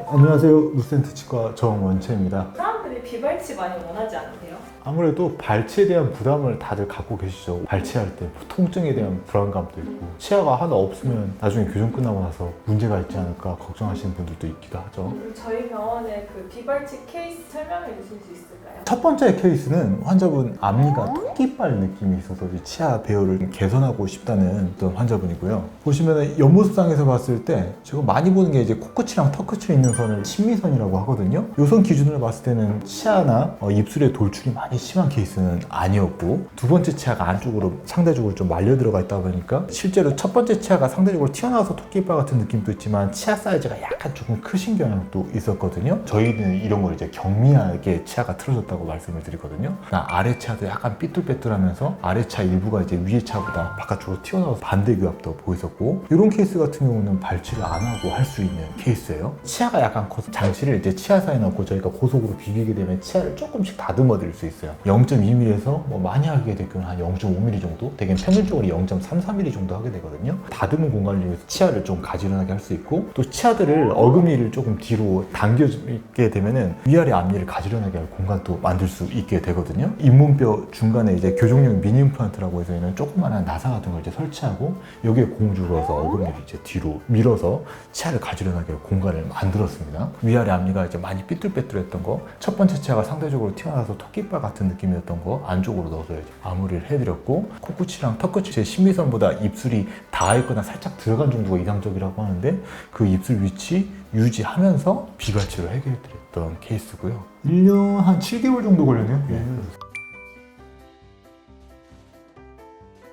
안녕하세요. 루센트 치과 정원채입니다. 사람들이 비발치 많이 원하지 않으세요? 아무래도 발치에 대한 부담을 다들 갖고 계시죠. 발치할 때 통증에 대한 불안감도 있고 치아가 하나 없으면 나중에 교정 끝나고 나서 문제가 있지 않을까 걱정하시는 분들도 있기도 하죠. 그럼 저희 병원의 그 비발치 케이스 설명해 주실 수 있을까요? 첫 번째 케이스는 환자분 앞니가 토끼발 느낌이 있어서 이 치아 배열을 개선하고 싶다는 어떤 환자분이고요. 보시면 옆모습상에서 봤을 때 제가 많이 보는 게 이제 코끝이랑 턱끝이 있는 선을 심미선이라고 하거든요. 이 선 기준으로 봤을 때는 치아나 입술에 돌출이 많이 심한 케이스는 아니었고, 두 번째 치아가 안쪽으로 상대적으로 좀 말려 들어가 있다 보니까 실제로 첫 번째 치아가 상대적으로 튀어나와서 토끼발 같은 느낌도 있지만 치아 사이즈가 약간 조금 크신 경향도 있었거든요. 저희는 이런 걸 이제 경미하게 치아가 틀어졌다고 말씀을 드리거든요. 아래 치아도 약간 삐뚤빼뚤하면서 아래 차 일부가 이제 위에 차보다 바깥쪽으로 튀어나와서 반대 교합도 보였었고, 이런 케이스 같은 경우는 발치를 안 하고 할 수 있는 케이스예요. 치아가 약간 커서 장치를 이제 치아 사이에 넣고 저희가 고속으로 비비게 되면 치아를 조금씩 다듬어 드릴 수 있어요. 0.2mm에서 많이 하게 되면 한 0.5mm 정도, 되게 평균적으로 0.33mm 정도 하게 되거든요. 다듬은 공간을 이용해서 치아를 좀 가지런하게 할 수 있고, 또 치아들을 어금니를 조금 뒤로 당겨주게 되면은 위아래 앞니를 가지런하게 할 공간도 만들 수 있게 되거든요. 잇몸뼈 중간에 이제 교정용 미니 임플란트라고 해서 있는 조그만한 나사 같은 걸 이제 설치하고 여기에 공주를 넣어서 어금니를 이제 뒤로 밀어서 치아를 가지런하게 할 공간을 만들었습니다. 위아래 앞니가 이제 많이 삐뚤빼뚤했던 거, 첫 번째 치아가 상대적으로 튀어나와서 토끼발 같은 느낌이었던 거 안쪽으로 넣어서 이제 마무리를 해드렸고, 코끝이랑 턱끝이 제 심미선보다 입술이 닿아있거나 살짝 들어간 정도가 이상적이라고 하는데 그 입술 위치 유지하면서 비발치로 해결해드렸던 케이스고요. 1년 한 7개월 정도 걸렸네요.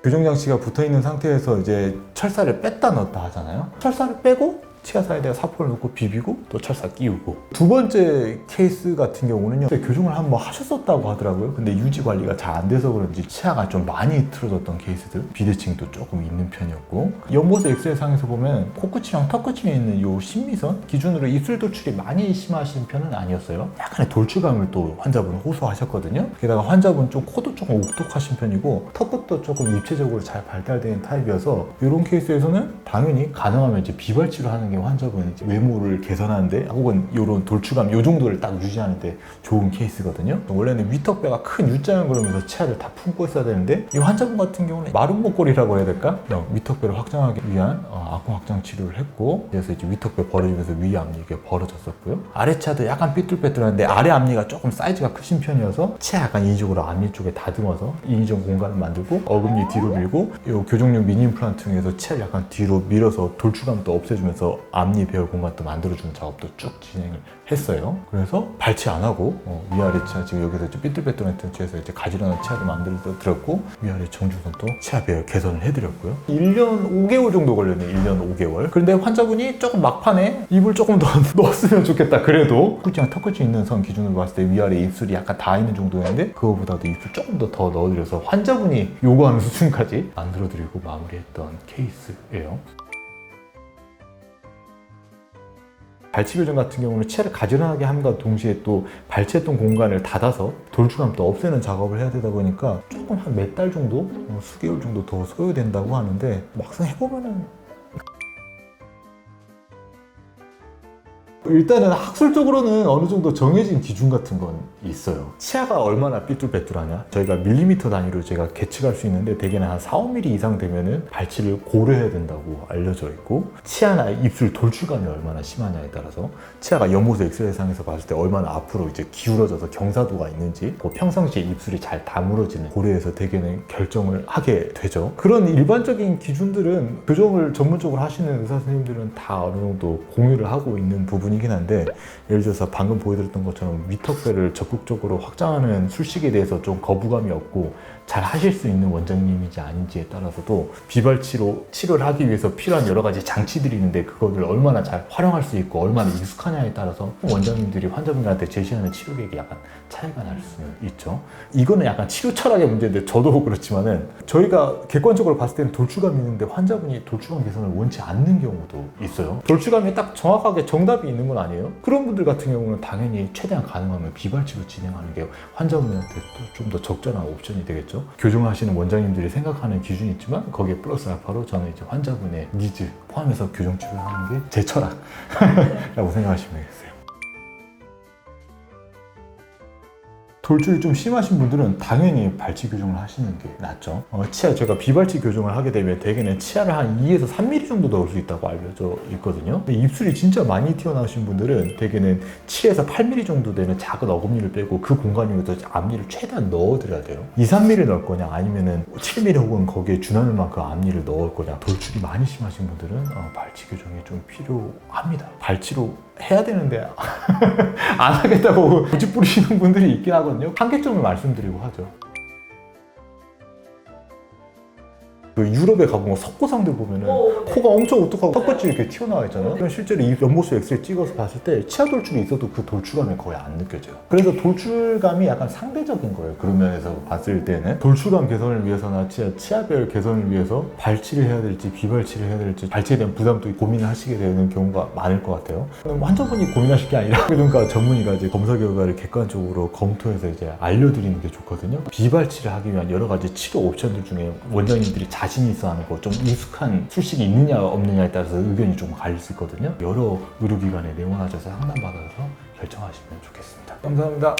교정장치가 붙어있는 상태에서 이제 철사를 뺐다 넣었다 하잖아요. 철사를 빼고 치아 사이에다가 사포를 넣고 비비고 또 철사 끼우고. 두 번째 케이스 같은 경우는요, 교정을 한번 하셨었다고 하더라고요. 근데 유지 관리가 잘 안 돼서 그런지 치아가 좀 많이 틀어졌던 케이스들, 비대칭도 조금 있는 편이었고, 옆모습 엑스레이 상에서 보면 코끝이랑 턱끝에 있는 요 심미선 기준으로 입술 돌출이 많이 심하신 편은 아니었어요. 약간의 돌출감을 또 환자분은 호소하셨거든요. 게다가 환자분 좀 코도 조금 옥독하신 편이고 턱끝도 조금 입체적으로 잘 발달된 타입이어서 이런 케이스에서는 당연히 가능하면 이제 비발치를 하는 게 환자분 이제 외모를 개선하는데 혹은 이런 돌출감 요 정도를 딱 유지하는데 좋은 케이스거든요. 원래는 위턱뼈가 큰 U자형 그러면서 치아를 다 품고 있어야 되는데 이 환자분 같은 경우는 마른 목걸이라고 해야 될까? 위턱뼈를 확장하기 위한 악공 확장 치료를 했고, 그래서 이제 위턱뼈 벌어지면서 위 앞니 이게 벌어졌었고요. 아래 치아도 약간 삐뚤빼뚤한데 아래 앞니가 조금 사이즈가 크신 편이어서 치아 약간 인위적으로 앞니 쪽에 다듬어서 인위적 공간을 만들고 어금니 뒤로 밀고 이 교정용 미니 임플란트 중에서 치아를 약간 뒤로 밀어서 돌출감도 없애주면서 앞니 배열 공간도 만들어주는 작업도 쭉 진행을 했어요. 그래서 발치 안 하고 위아래 치아 지금 여기서 이제 삐뚤빼뚤한 치에서 이제 가지런한 치아를 만들어 드렸고, 위아래 정주선도 치아 배열 개선을 해드렸고요. 1년 5개월 정도 걸렸네요. 1년 5개월. 그런데 환자분이 조금 막판에 입을 조금 더 넣었으면 좋겠다. 그래도 코끝이랑 턱끝이 있는 선 기준으로 봤을 때 위아래 입술이 약간 닿아 있는 정도였는데 그거보다도 입술 조금 더 넣어드려서 환자분이 요구하는 수준까지 만들어드리고 마무리했던 케이스예요. 발치 교정 같은 경우는 치아를 가지런하게 함과 동시에 또 발치했던 공간을 닫아서 돌출감도 없애는 작업을 해야 되다 보니까 조금 한 몇 달 정도, 수개월 정도 더 소요된다고 하는데 막상 해보면은 일단은 학술적으로는 어느 정도 정해진 기준 같은 건 있어요. 치아가 얼마나 삐뚤빼뚤하냐, 저희가 밀리미터 단위로 제가 계측할 수 있는데 대개는 한 4, 5mm 이상 되면은 발치를 고려해야 된다고 알려져 있고, 치아나 입술 돌출감이 얼마나 심하냐에 따라서 치아가 옆모습 엑스레이상에서 봤을 때 얼마나 앞으로 이제 기울어져서 경사도가 있는지, 평상시에 입술이 잘 다물어지는 고려해서 대개는 결정을 하게 되죠. 그런 일반적인 기준들은 교정을 전문적으로 하시는 의사 선생님들은 다 어느 정도 공유를 하고 있는 부분이 이긴 한데, 예를 들어서 방금 보여드렸던 것처럼 위턱뼈를 적극적으로 확장하는 술식에 대해서 좀 거부감이 없고 잘 하실 수 있는 원장님인지 아닌지에 따라서도 비발치로 치료를 하기 위해서 필요한 여러 가지 장치들이 있는데 그거를 얼마나 잘 활용할 수 있고 얼마나 익숙하냐에 따라서 원장님들이 환자분들한테 제시하는 치료 계획이 약간 차이가 날 수 있죠. 이거는 약간 치료 철학의 문제인데 저도 그렇지만은 저희가 객관적으로 봤을 때는 돌출감이 있는데 환자분이 돌출감 개선을 원치 않는 경우도 있어요. 돌출감이 딱 정확하게 정답이 있는 되는 건 아니에요? 그런 분들 같은 경우는 당연히 최대한 가능하면 비발치로 진행하는 게 환자분한테 좀 더 적절한 옵션이 되겠죠. 교정하시는 원장님들이 생각하는 기준이 있지만 거기에 플러스 알파로 저는 이제 환자분의 니즈 포함해서 교정 치료를 하는 게 제 철학이라고 생각하시면 되겠어요. 돌출이 좀 심하신 분들은 당연히 발치 교정을 하시는 게 낫죠. 치아 제가 비발치 교정을 하게 되면 대개는 치아를 한 2에서 3mm 정도 넣을 수 있다고 알려져 있거든요. 근데 입술이 진짜 많이 튀어나오신 분들은 대개는 7에서 8mm 정도 되는 작은 어금니를 빼고 그 공간으로 앞니를 최대한 넣어드려야 돼요. 2, 3mm 넣을 거냐 아니면은 7mm 혹은 거기에 준하는 만큼 앞니를 넣을 거냐. 돌출이 많이 심하신 분들은 발치 교정이 좀 필요합니다. 발치로 해야 되는데 안 하겠다고 고집 부리시는 분들이 있긴 하거든요. 한계점을 말씀드리고 하죠. 그 유럽에 가보면 석고상들 보면은 네. 코가 엄청 오똑하고 턱받이 이렇게 튀어나와 있잖아요. 그럼 실제로 이 옆모습 엑스레이 찍어서 봤을 때 치아 돌출이 있어도 그 돌출감이 거의 안 느껴져요. 그래서 돌출감이 약간 상대적인 거예요. 그런 면에서 봤을 때는 돌출감 개선을 위해서나 치아별 개선을 위해서 발치를 해야 될지 비발치를 해야 될지 발치에 대한 부담도 고민을 하시게 되는 경우가 많을 것 같아요. 환자분이 고민하실 게 아니라 그러니까 전문의가 이제 검사 결과를 객관적으로 검토해서 이제 알려드리는 게 좋거든요. 비발치를 하기 위한 여러 가지 치료 옵션들 중에 원장님들이 자신이 있어 하는 거 좀 익숙한 술식이 있느냐 없느냐에 따라서 의견이 좀 갈릴 수 있거든요. 여러 의료기관에 내원하셔서 상담받아서 결정하시면 좋겠습니다. 감사합니다.